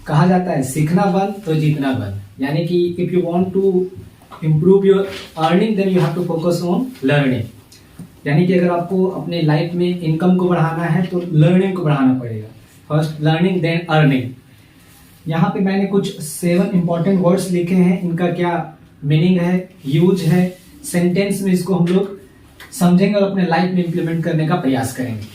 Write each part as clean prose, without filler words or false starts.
कहा जाता है सीखना बंद तो जीतना बंद। यानी कि if you want to improve your earning then you have to focus on learning. यानी कि अगर आपको अपने लाइफ में इनकम को बढ़ाना है तो लर्निंग को बढ़ाना पड़ेगा। First learning then earning. यहाँ पे मैंने कुछ 7 इंपॉर्टेंट वर्ड्स लिखे हैं, इनका क्या मीनिंग है, यूज है, सेंटेंस में इसको हम लोग समझेंगे और अपने लाइफ में इंप्लीमेंट करने का प्रयास करेंगे।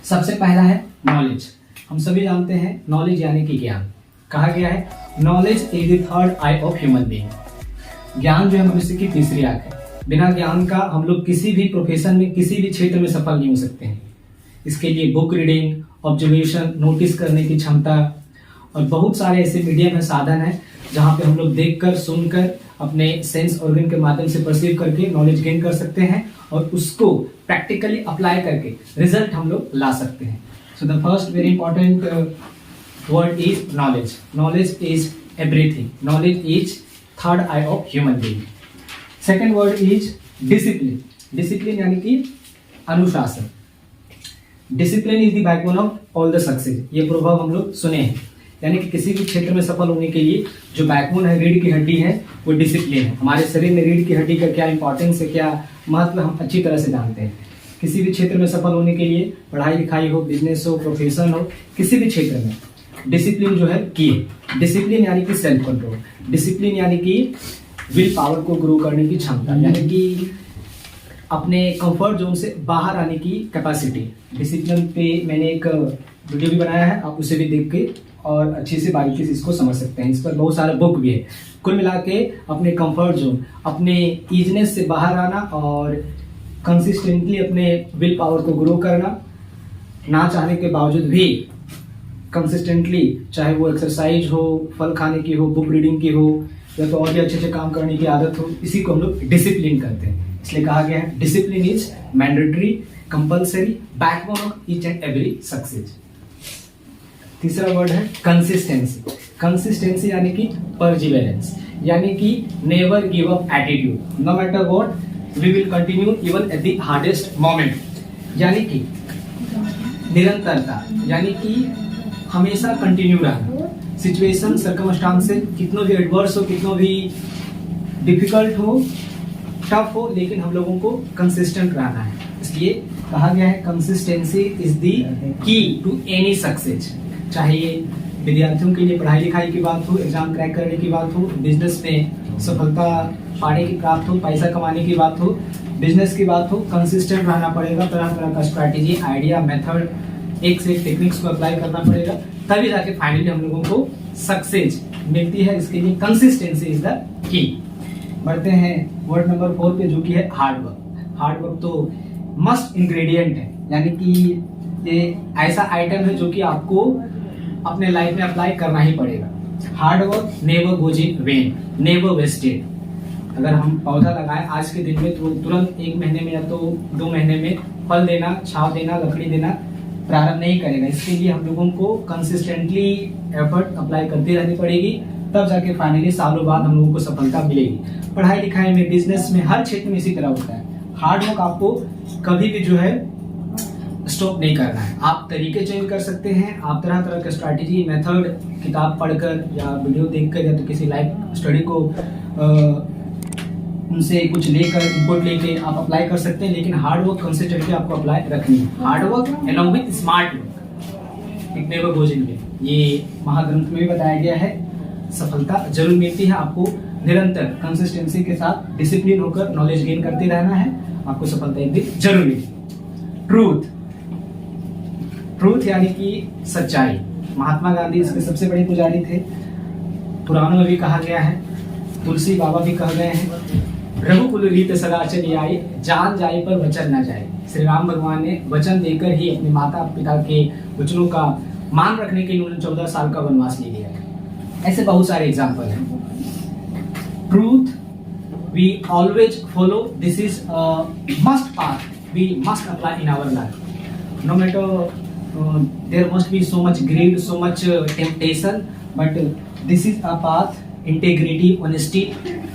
सबसे पहला है नॉलेज। हम सभी जानते हैं नॉलेज यानी कि ज्ञान। कहा गया है knowledge is the third I of human being. ज्ञान जो है मनुष्य की तीसरी आंख है। बिना ज्ञान का हम लोग किसी भी प्रोफेशन में, किसी भी क्षेत्र में सफल नहीं हो सकते हैं। इसके लिए बुक रीडिंग, ऑब्जर्वेशन, नोटिस करने की क्षमता और बहुत सारे ऐसे मीडियम है, साधन है जहाँ पे हम लोग देखकर, सुनकर, अपने सेंस ऑर्गन के माध्यम से परसीव करके नॉलेज गेन कर सकते हैं और उसको प्रैक्टिकली अप्लाई करके रिजल्ट हम लोग ला सकते हैं। So the first very important word is knowledge. Knowledge is everything. Knowledge is third I of human being. Second word is discipline. Discipline यानी कि अनुशासन। Discipline is the backbone of all the success. ये प्रभाव हम लोग सुने हैं। यानी कि किसी भी क्षेत्र में सफल होने के लिए जो बैकबोन है, रीढ़ की हड्डी है, वो डिसिप्लिन है। हमारे शरीर में रीढ़ की हड्डी का क्या इंपॉर्टेंस है, क्या महत्व हम अच्छी तरह से जानते हैं। किसी भी क्षेत्र में सफल होने के लिए, पढ़ाई लिखाई हो, बिजनेस हो, प्रोफेशन हो, किसी भी क्षेत्र में डिसिप्लिन जो है की है। डिसिप्लिन यानी कि सेल्फ कंट्रोल। डिसिप्लिन यानी कि विल पावर को ग्रो करने की क्षमता, यानी कि अपने कंफर्ट जोन से बाहर आने की कैपेसिटी। डिसिप्लिन पे मैंने एक वीडियो भी बनाया है, आप उसे भी देख के और अच्छी से बारीकी से इसको समझ सकते हैं। इस पर बहुत सारा बुक भी है। कुल मिला के अपने कंफर्ट जोन, अपने ईजनेस से बाहर आना और कंसिस्टेंटली अपने विल पावर को ग्रो करना, ना चाहने के बावजूद भी कंसिस्टेंटली, चाहे वो एक्सरसाइज हो, फल खाने की हो, बुक रीडिंग की हो, या तो और भी अच्छे काम करने की आदत हो, इसी को हम लोग डिसिप्लिन करते हैं। इसलिए कहा गया है discipline is mandatory, compulsory, backbone of each and every success. तीसरा वर्ड है कंसिस्टेंसी। कंसिस्टेंसी यानी कि परसिवेरेंस, यानी कि never give up attitude. No matter what we will continue even at the hardest moment. यानी कि निरंतरता, यानी कि हमेशा कंटिन्यू रहना। सिचुएशन, सर्कमस्टांसेस कितना भी एडवर्स हो, कितना भी डिफिकल्ट हो, टफ हो, लेकिन हम लोगों को कंसिस्टेंट रहना है। इसलिए कहा गया है consistency is the key to any success. चाहे ये विद्यार्थियों के लिए पढ़ाई लिखाई की बात हो, एग्जाम क्रैक करने की बात हो, बिजनेस में सफलता पाने की प्राप्त हो, पैसा कमाने की बात हो, बिजनेस की बात हो, कंसिस्टेंट रहना पड़ेगा। तरह तरह का स्ट्रैटेजी, आइडिया, मेथड, एक से एक टेक्निक्स को अप्लाई करना पड़ेगा, तभी जाके फाइनली हम लोगों को सक्सेस मिलती है। इसके लिए कंसिस्टेंसी इज द की। बढ़ते हैं वर्ड नंबर 4 पे, जो कि है हार्ड वर्क। हार्ड वर्क तो मस्ट इंग्रेडिएंट है, यानी कि ये ऐसा आइटम है जो कि आपको अपने लाइफ में अप्लाई करना ही पड़ेगा। Hard work never goes in vain, never wasted. अगर हम पौधा लगाएं आज के दिन में तो तुरंत 1 महीने में या तो 2 महीने में फल देना, छाव देना, लकड़ी देना प्रारंभ नहीं करेगा। इसके लिए हम लोगों को कंसिस्टेंटली एफर्ट अप्लाई करती रहनी पड़ेगी, तब जाके फाइनली सालों बाद हम लोगों को सफलता मिलेगी। पढ़ाई लिखाई में, बिजनेस में, हर क्षेत्र में इसी तरह होता है। हार्ड वर्क आपको कभी भी जो है स्टॉप नहीं करना है। आप तरीके चेंज कर सकते हैं, आप तरह तरह के स्ट्रैटेजी, मेथड किताब पढ़कर या वीडियो देखकर या तो किसी लाइव स्टडी को उनसे कुछ लेकर, इनपुट लेके आप अप्लाई कर सकते हैं, लेकिन हार्ड वर्क कंसिस्टेंटली आपको अप्लाई रखनी है। Hard work along with smart work, it never goes in when. ये महाग्रंथ में भी बताया गया है। सफलता जरूर मिलती है, आपको निरंतर कंसिस्टेंसी के साथ डिसिप्लिन होकर नॉलेज गेन करते रहना है, आपको सफलता एक दिन जरूर मिलेगी। ट्रूथ, ट्रूथ यानी कि सच्चाई। महात्मा गांधी इसके सबसे बड़े पुजारी थे। पुराणों में भी कहा गया है, तुलसी बाबा भी कह गए हैं, रघुकुल रीत सदा चली आई, जान जाए पर वचन न जाए। श्री राम भगवान ने वचन देकर ही अपने माता पिता के वचनों का मान रखने के लिए उन्होंने 14 साल का वनवास ले लिया है। ऐसे बहुत सारे एग्जाम्पल हैं। Truth we always follow, this is must path we must apply in our life. No matter there must be so much greed, so much temptation, but this is a path. Integrity, honesty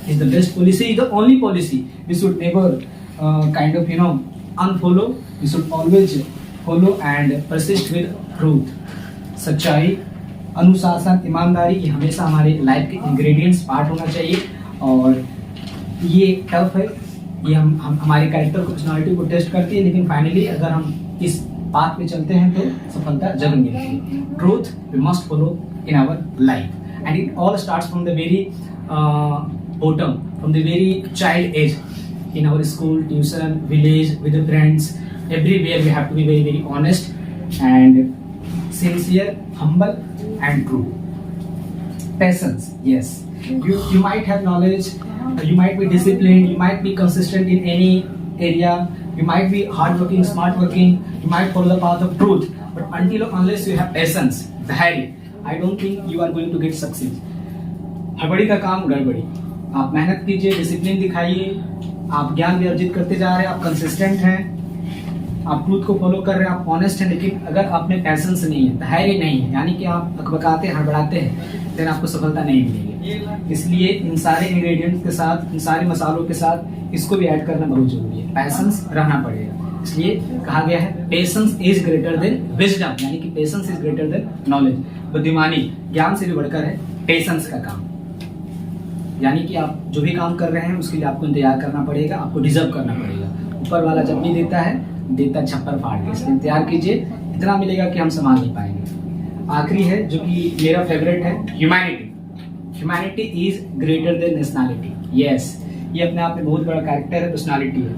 is the best policy, is the only policy. We should never kind of unfollow. We should always follow and persist with truth. सच्चाई, अनुशासन, ईमानदारी, ये हमेशा हमारे life के ingredients part होना चाहिए। और ये टफ है, ये हम हमारे कैरेक्टर को, पर्सनालिटी को टेस्ट करती है, लेकिन फाइनली अगर हम इस पाथ पे चलते हैं तो सफलता जरूर मिलती है। Truth we must follow in our life and it all starts from the very bottom, from the very child age, in our school, tuition, village, with the friends, everywhere we have to be very, very honest and sincere, humble and true. Patience, yes. You might have knowledge, you might be disciplined, you might be consistent in any area, you might be hardworking, smart working, you might follow the path of truth, but until or unless you have patience, धैर्य, I don't think you are going to get success. हड़बड़ी का काम गड़बड़ी। आप मेहनत कीजिए, discipline दिखाइए, आप ज्ञान भी अर्जित करते जा रहे हैं, आप कंसिस्टेंट हैं, आप ट्रूथ को फॉलो कर रहे हैं, आप ऑनेस्ट हैं, लेकिन अगर आप में पैशंस नहीं है, धैर्य नहीं है, यानी कि आप अकबकाते हड़बड़ाते हैं, फिर आपको सफलता नहीं मिलेगी। इसलिए इन सारे इंग्रेडिएंट्स के साथ, इन सारे मसालों के साथ इसको भी ऐड करना बहुत जरूरी है। पैशंस रहना पड़ेगा। इसलिए कहा गया है patience is greater than wisdom, यानी कि patience is greater than knowledge. बुद्धिमानी ज्ञान से भी बढ़कर है पेशेंस का काम। यानी कि आप जो भी काम कर रहे हैं उसके लिए आपको इंतजार करना पड़ेगा, आपको डिजर्व करना पड़ेगा। ऊपर वाला जब भी देता है, देता छप्पर फाड़ के, इसलिए इंतजार कीजिए, इतना मिलेगा कि हम संभाल नहीं पाएंगे। आखिरी है जो कि मेरा फेवरेट है, humanity. Humanity is greater than nationality. Yes, ये अपने आप में बहुत बड़ा कैरेक्टर है, पर्सनालिटी है।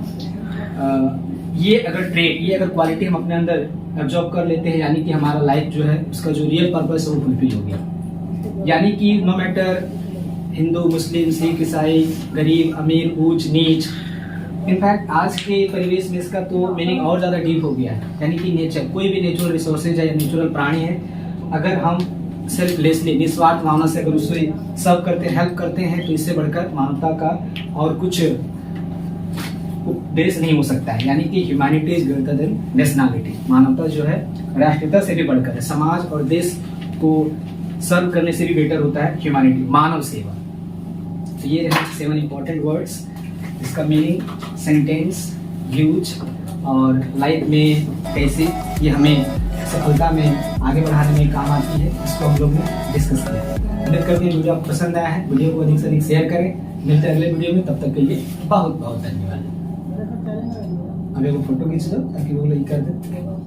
ये अगर ट्रेट, ये अगर क्वालिटी हम अपने अंदर एब्जॉर्ब कर लेते हैं, यानी कि हमारा लाइफ जो है उसका जो रियल पर्पस है वो फुलफिल हो गया। यानी कि नो मैटर हिंदू, मुस्लिम, सिख, ईसाई, गरीब, अमीर, ऊंच नीच, इनफैक्ट आज के परिवेश में इसका तो मीनिंग और ज़्यादा डीप हो गया है। यानी कि नेचर, कोई भी नेचुरल रिसोर्सेज है या नेचुरल प्राणी है, अगर हम सेल्फलेसली, निस्वार्थ भावना से अगर उसे सर्व करते हैं, हेल्प करते हैं, तो इससे बढ़कर मानवता का और कुछ उपदेश नहीं हो सकता है। यानी कि humanity is greater than nationality. मानवता जो है राष्ट्रीयता से भी बढ़कर है, समाज और देश को सर्व करने से भी बेटर होता है ह्यूमैनिटी, मानव सेवा। तो ये रहे 7 इंपॉर्टेंट वर्ड्स, इसका मीनिंग, सेंटेंस, यूज और लाइफ में कैसे ये हमें सफलता में आगे बढ़ाने में काम आती है, इसको हम लोग ने डिस्कस किया। उम्मीद करते हैं वीडियो आपको पसंद आया है। वीडियो को अधिक से अधिक शेयर करें। मिलते हैं अगले वीडियो में, तब तक के लिए बहुत बहुत धन्यवाद। अभी वो फोटो खींच लो ताकि वो लोग कर दे।